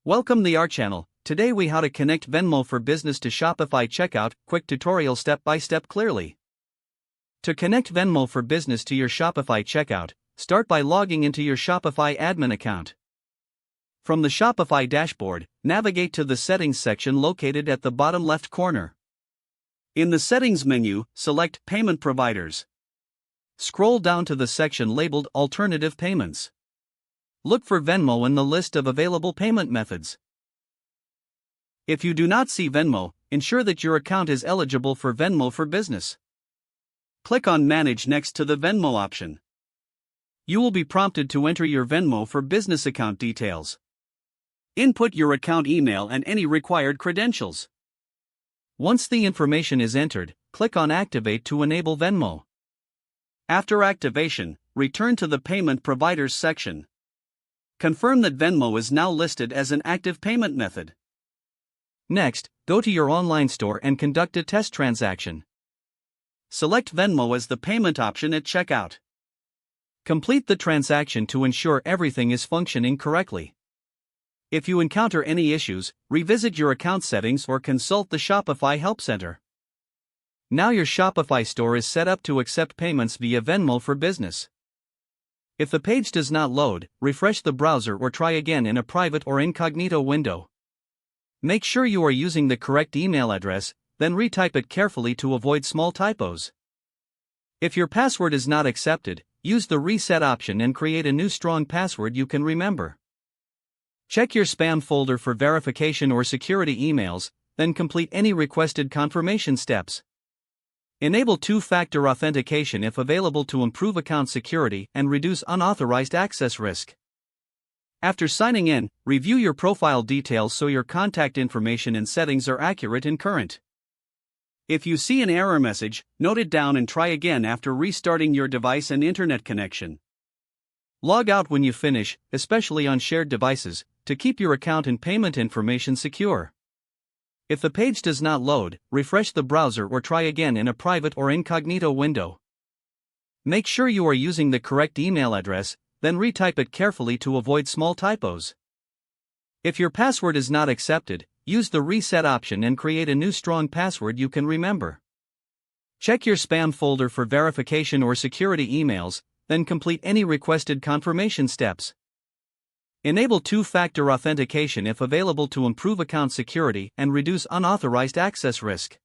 Welcome to our channel. Today we how to connect Venmo for Business to Shopify checkout, quick tutorial step by step clearly. To connect Venmo for Business to your Shopify checkout, start by logging into your Shopify admin account. From the Shopify dashboard, navigate to the settings section located at the bottom left corner. In the settings menu, select Payment Providers. Scroll down to the section labeled Alternative Payments. Look for Venmo in the list of available payment methods. If you do not see Venmo, ensure that your account is eligible for Venmo for Business. Click on Manage next to the Venmo option. You will be prompted to enter your Venmo for Business account details. Input your account email and any required credentials. Once the information is entered, click on Activate to enable Venmo. After activation, return to the Payment Providers section. Confirm that Venmo is now listed as an active payment method. Next, go to your online store and conduct a test transaction. Select Venmo as the payment option at checkout. Complete the transaction to ensure everything is functioning correctly. If you encounter any issues, revisit your account settings or consult the Shopify Help Center. Now your Shopify store is set up to accept payments via Venmo for Business. If the page does not load, refresh the browser or try again in a private or incognito window. Make sure you are using the correct email address, then retype it carefully to avoid small typos. If your password is not accepted, use the reset option and create a new strong password you can remember. Check your spam folder for verification or security emails, then complete any requested confirmation steps. Enable two-factor authentication if available to improve account security and reduce unauthorized access risk. After signing in, review your profile details so your contact information and settings are accurate and current. If you see an error message, note it down and try again after restarting your device and internet connection. Log out when you finish, especially on shared devices, to keep your account and payment information secure. If the page does not load, refresh the browser or try again in a private or incognito window. Make sure you are using the correct email address, then retype it carefully to avoid small typos. If your password is not accepted, use the reset option and create a new strong password you can remember. Check your spam folder for verification or security emails, then complete any requested confirmation steps. Enable two-factor authentication if available to improve account security and reduce unauthorized access risk.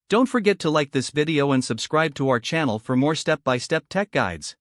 Don't forget to like this video and subscribe to our channel for more step-by-step tech guides.